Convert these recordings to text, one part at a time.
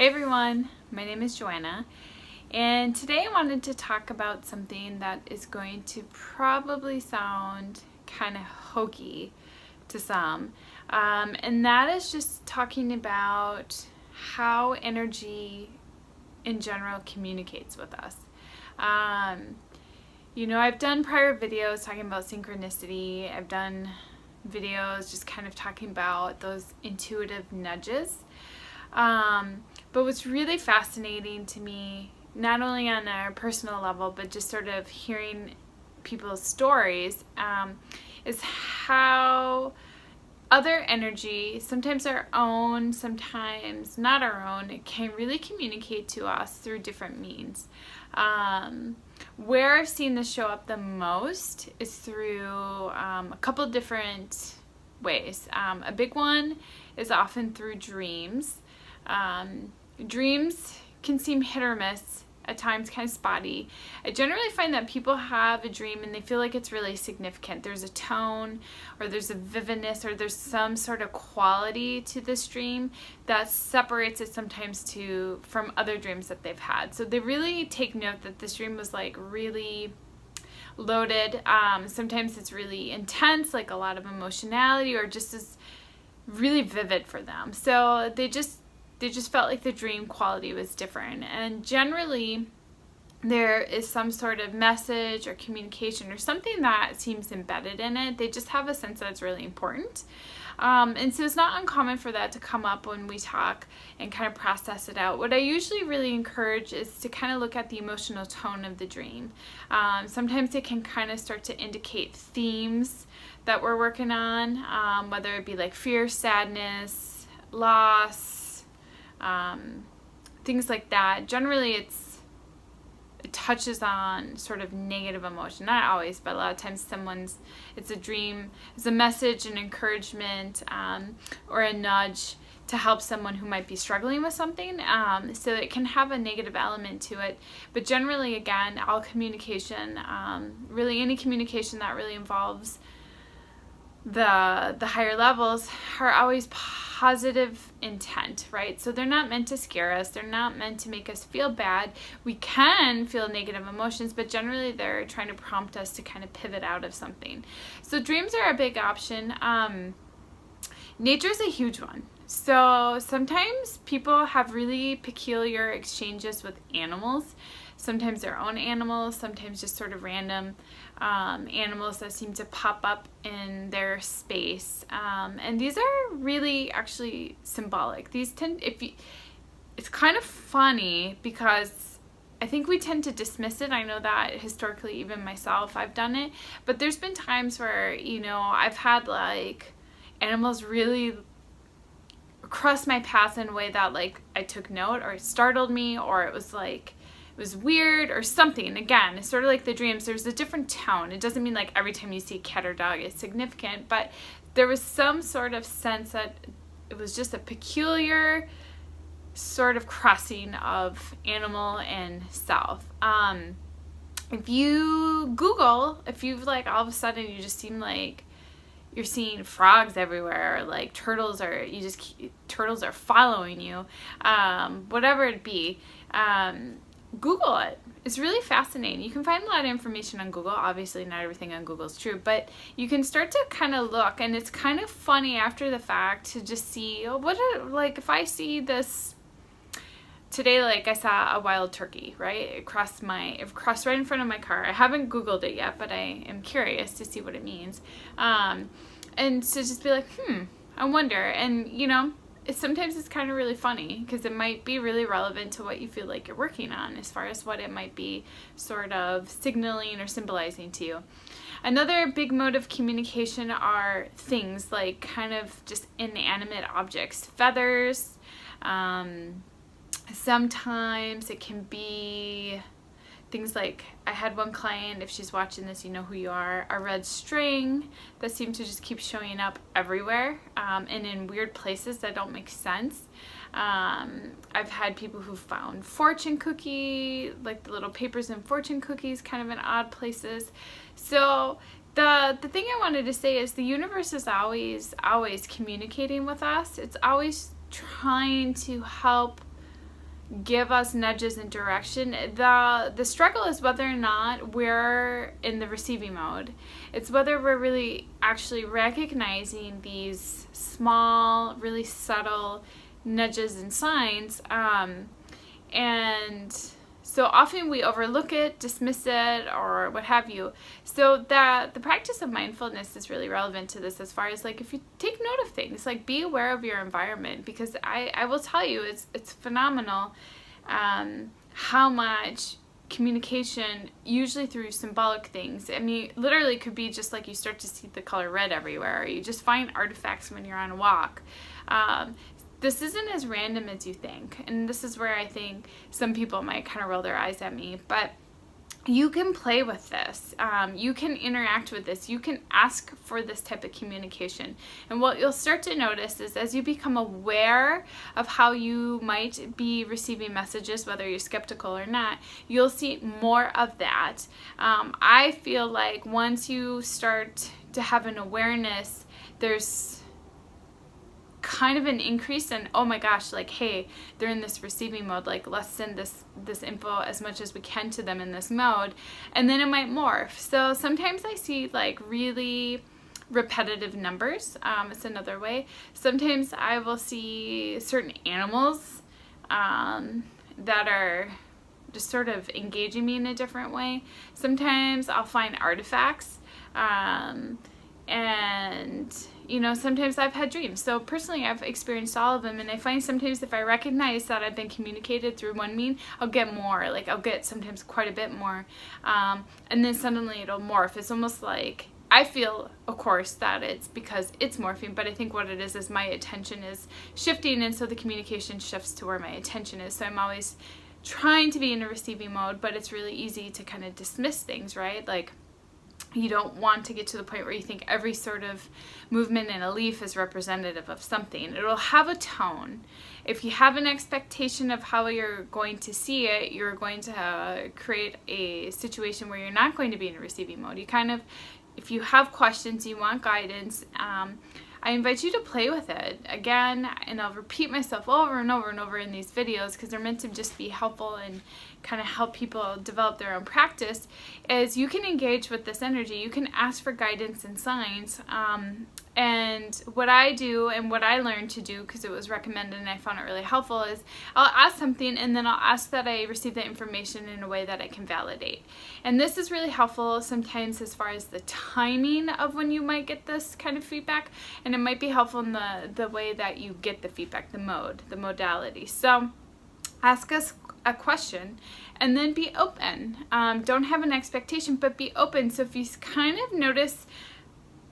Hey everyone, my name is Joanna, and today I wanted to talk about something that is going to probably sound kind of hokey to some, and that is just talking about how energy in general communicates with us. I've done prior videos talking about synchronicity. I've done videos just kind of talking about those intuitive nudges. But what's really fascinating to me, not only on a personal level, but just sort of hearing people's stories, is how other energy, sometimes our own, sometimes not our own, it can really communicate to us through different means. Where I've seen this show up the most is through a couple different ways. A big one is often through dreams. Dreams can seem hit or miss, at times kind of spotty. I generally find that people have a dream and they feel like it's really significant. There's a tone, or there's a vividness, or there's some sort of quality to this dream that separates it sometimes from other dreams that they've had. So they really take note that this dream was like really loaded. Sometimes it's really intense, like a lot of emotionality, or just is really vivid for them. So they just felt like the dream quality was different. And generally, there is some sort of message or communication or something that seems embedded in it. They just have a sense that it's really important. And so it's not uncommon for that to come up when we talk and kind of process it out. What I usually really encourage is to kind of look at the emotional tone of the dream. Sometimes it can kind of start to indicate themes that we're working on, whether it be like fear, sadness, loss, things like that. Generally, it touches on sort of negative emotion. Not always, but a lot of times it's a dream, it's a message, an encouragement, or a nudge to help someone who might be struggling with something. So it can have a negative element to it. But generally, again, all communication, really any communication that really involves the higher levels, are always positive intent, right? So they're not meant to scare us. They're not meant to make us feel bad. We can feel negative emotions, but generally they're trying to prompt us to kind of pivot out of something. So dreams are a big option. Nature is a huge one. So sometimes people have really peculiar exchanges with animals. Sometimes their own animals, sometimes just sort of random animals that seem to pop up in their space. And these are really actually symbolic. It's kind of funny because I think we tend to dismiss it. I know that historically, even myself, I've done it. But there's been times where, I've had like animals really cross my path in a way that like I took note, or it startled me, or it was weird or something. Again, it's sort of like the dreams. There's a different tone. It doesn't mean like every time you see a cat or dog it's significant, but there was some sort of sense that it was just a peculiar sort of crossing of animal and self. If you Google, if you've like all of a sudden you just seem like you're seeing frogs everywhere, or like turtles are following you, whatever it be, Google it. It's really fascinating. You can find a lot of information on Google. Obviously, not everything on Google is true, but you can start to kind of look, and it's kind of funny after the fact to just see, like if I see this today, like I saw a wild turkey, right? It crossed right in front of my car. I haven't Googled it yet, but I am curious to see what it means. And to just be like, I wonder. And, sometimes it's kind of really funny because it might be really relevant to what you feel like you're working on as far as what it might be sort of signaling or symbolizing to you. Another big mode of communication are things like kind of just inanimate objects, feathers. Sometimes it can be things like, I had one client, if she's watching this, you know who you are, a red string that seemed to just keep showing up everywhere, and in weird places that don't make sense. I've had people who found fortune cookie, like the little papers in fortune cookies, kind of in odd places. So the thing I wanted to say is the universe is always communicating with us. It's always trying to help give us nudges in direction. The struggle is whether or not we're in the receiving mode. It's whether we're really actually recognizing these small, really subtle nudges and signs. And so often we overlook it, dismiss it, or what have you. So that the practice of mindfulness is really relevant to this, as far as like if you take note of things, like be aware of your environment, because I will tell you it's phenomenal how much communication, usually through symbolic things. I mean, literally could be just like you start to see the color red everywhere, or you just find artifacts when you're on a walk. This isn't as random as you think, and this is where I think some people might kind of roll their eyes at me, but you can play with this. You can interact with this. You can ask for this type of communication. And what you'll start to notice is, as you become aware of how you might be receiving messages, whether you're skeptical or not, you'll see more of that. I feel like once you start to have an awareness, there's kind of an increase in, oh my gosh, like, hey, they're in this receiving mode, like let's send this info as much as we can to them in this mode, and then it might morph. So sometimes I see like really repetitive numbers. It's another way. Sometimes I will see certain animals that are just sort of engaging me in a different way. Sometimes I'll find artifacts, and you know, sometimes I've had dreams. So personally, I've experienced all of them, and I find sometimes if I recognize that I've been communicated through one mean, I'll get more. Like I'll get sometimes quite a bit more, and then suddenly it'll morph. It's almost like, I feel, of course, that it's because it's morphing, but I think what it is my attention is shifting, and so the communication shifts to where my attention is. So I'm always trying to be in a receiving mode, but it's really easy to kind of dismiss things, right? Like, you don't want to get to the point where you think every sort of movement in a leaf is representative of something. It'll have a tone. If you have an expectation of how you're going to see it, you're going to create a situation where you're not going to be in a receiving mode. You kind of, if you have questions, you want guidance, I invite you to play with it. Again, and I'll repeat myself over and over and over in these videos because they're meant to just be helpful and kind of help people develop their own practice, is you can engage with this energy. You can ask for guidance and signs. And what I do and what I learned to do, because it was recommended and I found it really helpful, is I'll ask something and then I'll ask that I receive that information in a way that I can validate. And this is really helpful sometimes as far as the timing of when you might get this kind of feedback, and it might be helpful in the way that you get the feedback, the mode, the modality. So ask us a question and then be open. Don't have an expectation, but be open. So if you kind of notice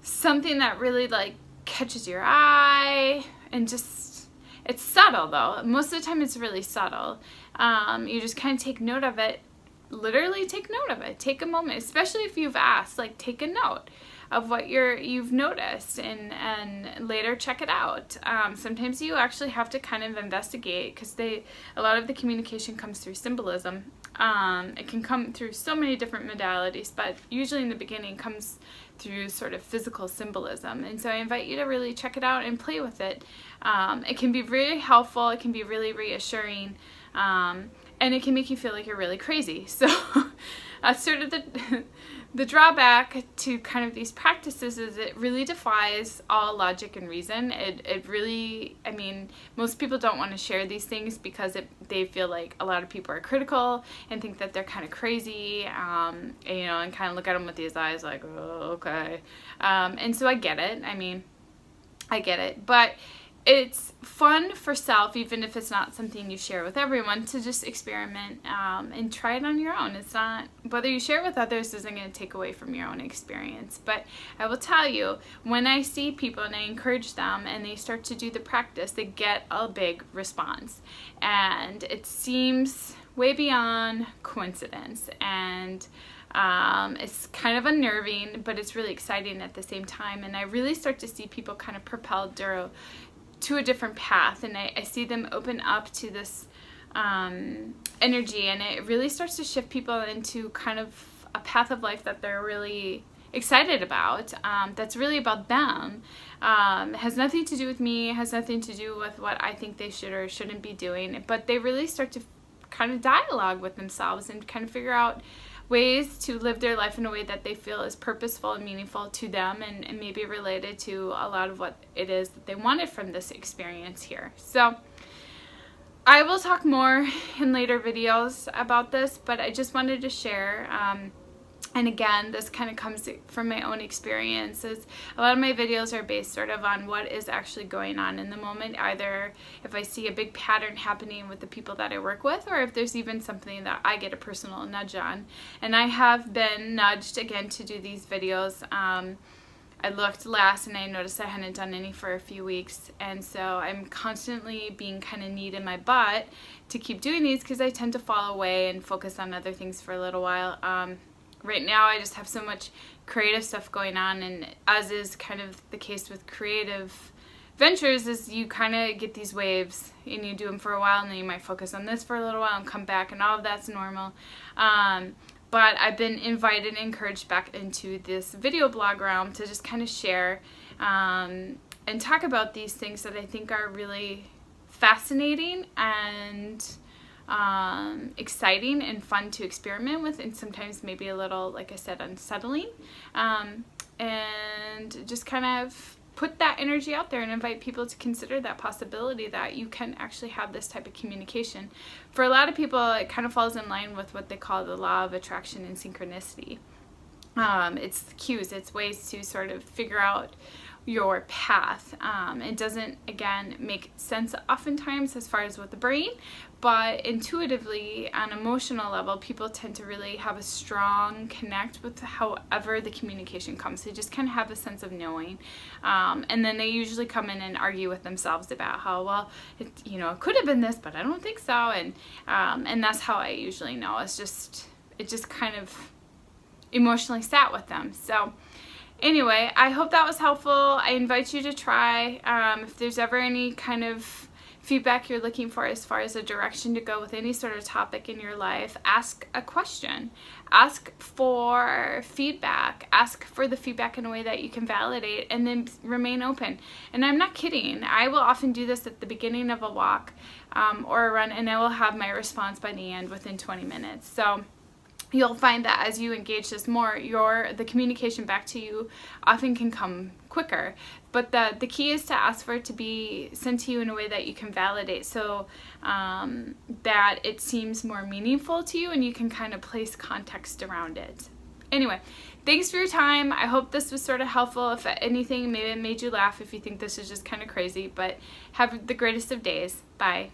something that really like catches your eye, and just, it's subtle though, most of the time it's really subtle, you just kind of take note of it. Literally take note of it. Take a moment, especially if you've asked, like take a note of what you've noticed, and later check it out. Sometimes you actually have to kind of investigate, because a lot of the communication comes through symbolism. It can come through so many different modalities, but usually in the beginning comes through sort of physical symbolism. And so I invite you to really check it out and play with it. It can be really helpful. It can be really reassuring. And it can make you feel like you're really crazy. So that's sort of the drawback to kind of these practices, is it really defies all logic and reason. It really, I mean, most people don't want to share these things because they feel like a lot of people are critical and think that they're kind of crazy, and, you know, and kind of look at them with these eyes like, oh, okay. And so I get it. I mean, I get it. But it's fun for self, even if it's not something you share with everyone, to just experiment and try it on your own. It's not, whether you share it with others isn't going to take away from your own experience. But I will tell you, when I see people and I encourage them and they start to do the practice, they get a big response. And it seems way beyond coincidence. And it's kind of unnerving, but it's really exciting at the same time. And I really start to see people kind of propelled to a different path, and I see them open up to this energy, and it really starts to shift people into kind of a path of life that they're really excited about, that's really about them. It has nothing to do with me, it has nothing to do with what I think they should or shouldn't be doing, but they really start to kind of dialogue with themselves and kind of figure out ways to live their life in a way that they feel is purposeful and meaningful to them, and maybe related to a lot of what it is that they wanted from this experience here. So I will talk more in later videos about this, but I just wanted to share. And again, this kind of comes from my own experiences. A lot of my videos are based sort of on what is actually going on in the moment, either if I see a big pattern happening with the people that I work with, or if there's even something that I get a personal nudge on. And I have been nudged again to do these videos. I looked last and I noticed I hadn't done any for a few weeks, and so I'm constantly being kind of kneed in my butt to keep doing these because I tend to fall away and focus on other things for a little while. Right now I just have so much creative stuff going on, and as is kind of the case with creative ventures, is you kind of get these waves and you do them for a while and then you might focus on this for a little while and come back, and all of that's normal. But I've been invited and encouraged back into this video blog realm to just kind of share and talk about these things that I think are really fascinating and exciting and fun to experiment with, and sometimes maybe a little, like I said, unsettling, and just kind of put that energy out there and invite people to consider that possibility that you can actually have this type of communication. For a lot of people, it kind of falls in line with what they call the law of attraction and synchronicity. It's cues, it's ways to sort of figure out your path. It doesn't, again, make sense oftentimes as far as with the brain, but intuitively, on an emotional level, people tend to really have a strong connect with however the communication comes. They just kind of have a sense of knowing, and then they usually come in and argue with themselves about how, well, it could have been this, but I don't think so, and that's how I usually know. It just kind of emotionally sat with them. So anyway, I hope that was helpful. I invite you to try. If there's ever any kind of feedback you're looking for as far as a direction to go with any sort of topic in your life, ask a question. Ask for feedback. Ask for the feedback in a way that you can validate, and then remain open. And I'm not kidding. I will often do this at the beginning of a walk or a run, and I will have my response by the end within 20 minutes. So you'll find that as you engage this more, the communication back to you often can come quicker. But the key is to ask for it to be sent to you in a way that you can validate, so that it seems more meaningful to you and you can kind of place context around it. Anyway, thanks for your time. I hope this was sort of helpful. If anything, maybe it made you laugh if you think this is just kind of crazy, but have the greatest of days. Bye.